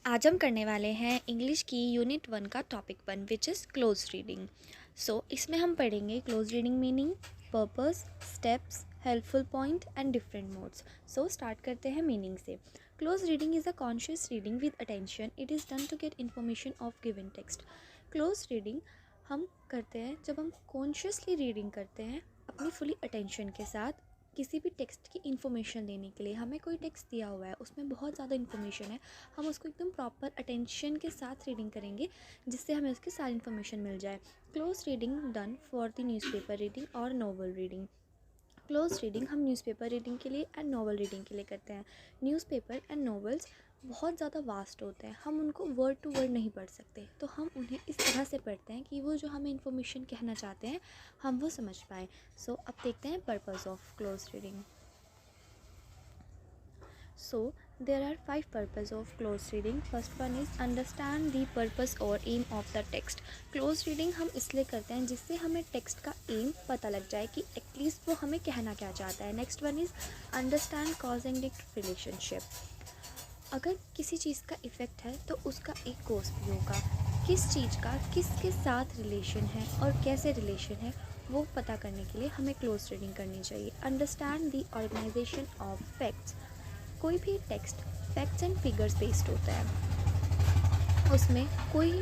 आज हम करने वाले हैं इंग्लिश की यूनिट 1 का topic 1 which is close reading. इसमें हम पढ़ेंगे close reading meaning, purpose, steps, helpful point and different modes. Start करते हैं मीनिंग से। Close reading is a conscious reading with attention. It is done to get information of given text. Close reading हम करते हैं जब हम consciously reading करते हैं अपनी फुली अटेंशन के साथ किसी भी टेक्स्ट की इन्फॉर्मेशन लेने के लिए। हमें कोई टेक्स्ट दिया हुआ है, उसमें बहुत ज़्यादा इन्फॉर्मेशन है, हम उसको एकदम प्रॉपर अटेंशन के साथ रीडिंग करेंगे जिससे हमें उसकी सारी इन्फॉर्मेशन मिल जाए। Close reading done for the newspaper reading और नॉवल रीडिंग। क्लोज रीडिंग हम न्यूज़पेपर रीडिंग के लिए एंड नॉवल रीडिंग के लिए करते हैं। न्यूज़पेपर एंड नॉवेल्स बहुत ज़्यादा वास्ट होते हैं, हम उनको वर्ड टू वर्ड नहीं पढ़ सकते, तो हम उन्हें इस तरह से पढ़ते हैं कि वो जो हमें इन्फॉर्मेशन कहना चाहते हैं हम वो समझ पाएँ। अब देखते हैं purpose of close reading. There are 5 purposes of close reading. First one is understand the purpose or aim of the text. Close reading हम इसलिए करते हैं जिससे हमें टेक्स्ट का एम पता लग जाए कि एटलीस्ट वो हमें कहना क्या चाहता है। Next one is understand cause and effect relationship. अगर किसी चीज़ का इफ़ेक्ट है तो उसका एक कॉज भी होगा। किस चीज़ का किसके साथ रिलेशन है और कैसे रिलेशन है वो पता करने के लिए हमें क्लोज रीडिंग करनी चाहिए। Understand the organisation of facts. कोई भी text facts and figures based होता है, उसमें कोई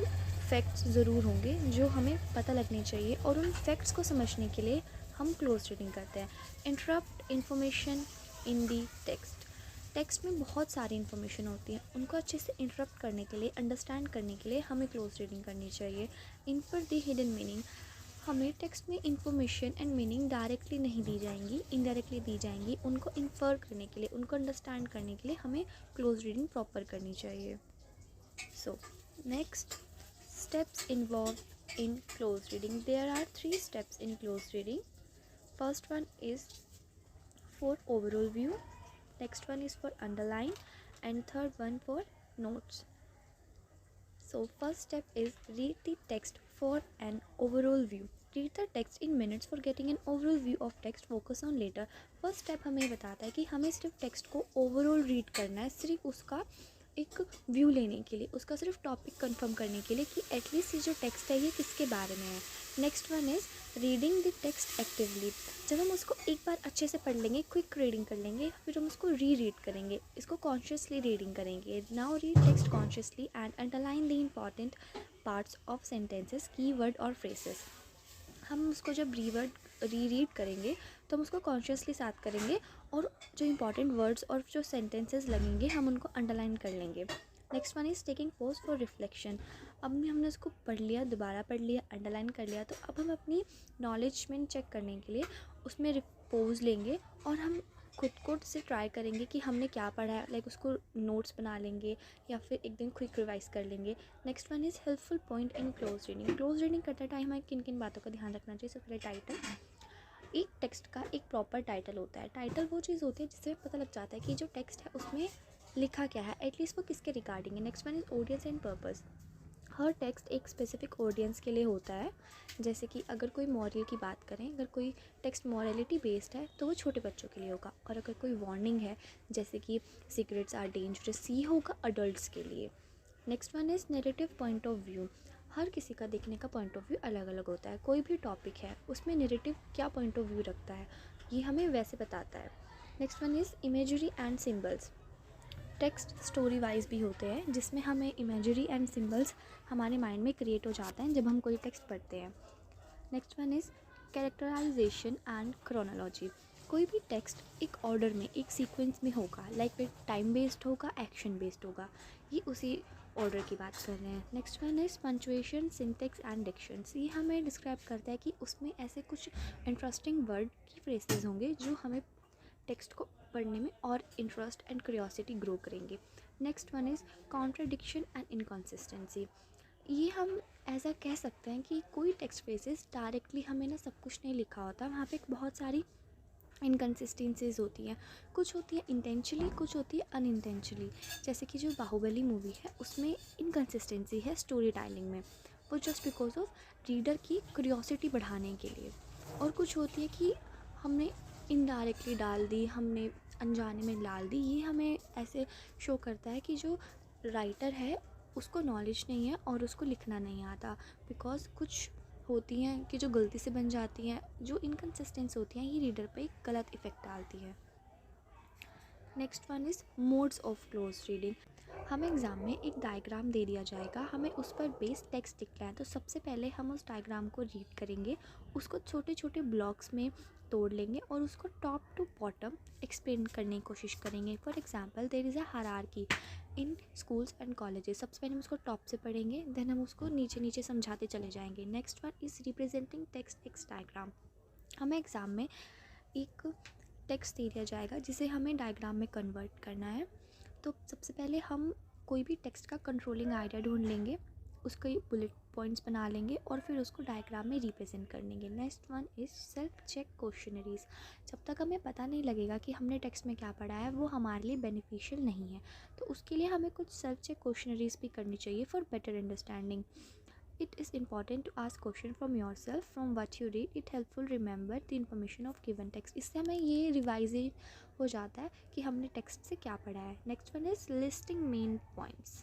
फैक्ट्स ज़रूर होंगे जो हमें पता लगने चाहिए और उन फैक्ट्स को समझने के लिए हम क्लोज रीडिंग करते हैं। Interrupt information in the text. Text में बहुत सारी इन्फॉर्मेशन होती है, उनको अच्छे से इंटरप्ट करने के लिए, अंडरस्टैंड करने के लिए हमें क्लोज रीडिंग करनी चाहिए। इनफर दी हिडन मीनिंग। हमें टेक्स्ट में इंफॉर्मेशन एंड मीनिंग डायरेक्टली नहीं दी जाएंगी, इनडायरेक्टली दी जाएंगी। उनको इन्फर करने के लिए, उनको अंडरस्टैंड करने के लिए हमें क्लोज रीडिंग प्रॉपर करनी चाहिए। Next steps involved in close reading. There are 3 steps in close reading. First one is for overall view, next one is for underline, and third one for notes. First step is read the text for an overall view. Read the text in minutes for getting an overall view of text. Focus on later. First step हमें बताता है कि हमें सिर्फ text को overall read करना है, सिर्फ उसका एक व्यू लेने के लिए, उसका सिर्फ टॉपिक कंफर्म करने के लिए कि एटलीस्ट ये जो टेक्स्ट है ये किसके बारे में है। Next one is reading the text actively. जब हम उसको एक बार अच्छे से पढ़ लेंगे, क्विक रीडिंग कर लेंगे, फिर हम उसको रीड करेंगे, इसको कॉन्शियसली रीडिंग करेंगे। Now read text consciously and underline the important parts of sentences, keyword और फ्रेजेस। हम उसको जब रीड करेंगे तो हम उसको कॉन्शियसली साथ करेंगे और जो इंपॉर्टेंट वर्ड्स और जो सेंटेंसेस लगेंगे हम उनको अंडरलाइन कर लेंगे। Next one is taking pose for reflection. अब हमने उसको पढ़ लिया, दोबारा पढ़ लिया, अंडरलाइन कर लिया, तो अब हम अपनी नॉलेजमेंट चेक करने के लिए उसमें पोज लेंगे और हम खुद से ट्राई करेंगे कि हमने क्या पढ़ा है, लाइक उसको नोट्स बना लेंगे या फिर एक दिन क्विक रिवाइज कर लेंगे। Next one is helpful point in close reading. Close reading करते टाइम हमें किन किन बातों का ध्यान रखना चाहिए। सबसे पहले टाइटल। एक टेक्स्ट का एक प्रॉपर टाइटल होता है। टाइटल वो चीज़ होती है जिससे पता लग जाता है कि जो टेक्स्ट है उसमें लिखा क्या है, एटलीस्ट वो किसके रिगार्डिंग है। Next one is audience and purpose. Her text एक स्पेसिफिक ऑडियंस के लिए होता है। जैसे कि अगर कोई मॉरल की बात करें, अगर कोई टेक्स्ट मॉरलिटी बेस्ड है तो वो छोटे बच्चों के लिए होगा, और अगर कोई वार्निंग है जैसे कि सिगरेट्स आर डेंजरस, ये होगा अडल्ट्स के लिए। Next one is narrative point of view. हर किसी का देखने का पॉइंट ऑफ व्यू अलग अलग होता है। कोई भी टॉपिक है उसमें नेरेटिव क्या पॉइंट ऑफ व्यू रखता है ये हमें वैसे बताता है। Next one is imagery and symbols. Text story wise भी होते हैं जिसमें हमें इमेजरी एंड सिम्बल्स हमारे माइंड में क्रिएट हो जाते हैं जब हम कोई टेक्स्ट पढ़ते हैं। Next one is characterisation and chronology. कोई भी टेक्स्ट एक ऑर्डर में, एक सीक्वेंस में होगा, लाइक फिर टाइम बेस्ड होगा, एक्शन बेस्ड होगा, ये उसी ऑर्डर की बात कर रहे हैं। Next one is punctuation, syntax and dictions. ये हमें डिस्क्राइब करता है कि उसमें ऐसे कुछ इंटरेस्टिंग वर्ड की फ्रेजेस होंगे जो हमें टेक्स्ट को पढ़ने में और इंटरेस्ट एंड क्यूरियोसिटी ग्रो करेंगे। Next one is contradiction and inconsistency. ये हम ऐसा कह सकते हैं कि कोई टेक्स्ट फ्रेजेस डायरेक्टली हमें ना सब कुछ नहीं लिखा होता, वहाँ पे बहुत सारी इनकन्सिस्टेंसीज होती हैं। कुछ होती है इंटेंशनली, कुछ होती है अनइंटेंशनली। जैसे कि जो बाहुबली मूवी है उसमें इनकन्सिस्टेंसी है स्टोरी टेलिंग में, वो जस्ट बिकॉज ऑफ रीडर की क्यूरियोसिटी बढ़ाने के लिए। और कुछ होती है कि हमने इनडायरेक्टली डाल दी, हमने अनजाने में डाल दी, ये हमें ऐसे शो करता है कि जो राइटर है उसको नॉलेज नहीं है और उसको लिखना नहीं आता, बिकॉज कुछ होती हैं कि जो गलती से बन जाती हैं, जो इनकन्सिस्टेंस होती हैं, ये रीडर पे एक गलत इफ़ेक्ट डालती है। Next one is modes of close reading. हमें एग्ज़ाम में एक डायग्राम दे दिया जाएगा, हमें उस पर बेस टेक्स्ट लिखना है। तो सबसे पहले हम उस डायग्राम को रीड करेंगे, उसको छोटे छोटे ब्लॉक्स में तोड़ लेंगे और उसको टॉप टू बॉटम एक्सप्लेन करने की कोशिश करेंगे। For example there is a hierarchy in schools and colleges. सबसे पहले हम उसको टॉप से पढ़ेंगे, देन हम उसको नीचे नीचे समझाते चले जाएंगे। Next one is representing text x diagram. हमें एग्ज़ाम में एक टेक्स्ट दे दिया जाएगा जिसे हमें डायग्राम में कन्वर्ट करना है। तो सबसे पहले हम कोई भी टेक्स्ट का कंट्रोलिंग आइडिया ढूंढ लेंगे, उसके बुलेट पॉइंट्स बना लेंगे और फिर उसको डायग्राम में रिप्रेजेंट कर लेंगे। Next one is self check questionnaires. जब तक हमें पता नहीं लगेगा कि हमने टेक्स्ट में क्या पढ़ा है, वो हमारे लिए बेनिफिशियल नहीं है। तो उसके लिए हमें कुछ सेल्फ चेक क्वेश्चनरीज भी करनी चाहिए for better understanding. It is important to ask question from yourself from what you read. It helpful remember the information of given text. इससे हमें ये रिवाइज हो जाता है कि हमने टेक्स्ट से क्या पढ़ा है। Next one is listing main points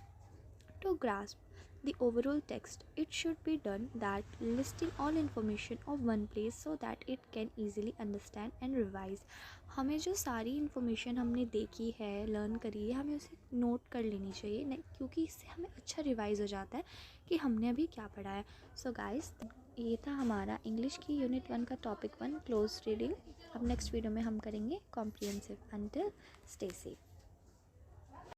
to grasp the overall text. It should be done that listing all information of one place so that it can easily understand and revise. हमें जो सारी information हमने देखी है, learn करी है, हमें उसे नोट कर लेनी चाहिए, क्योंकि इससे हमें अच्छा रिवाइज हो जाता है कि हमने अभी क्या पढ़ा है। सो गाइस, ये था हमारा इंग्लिश की यूनिट 1 का टॉपिक 1 क्लोज रीडिंग। अब नेक्स्ट वीडियो में हम करेंगे कॉम्प्रिहेंसिव। Until stay safe.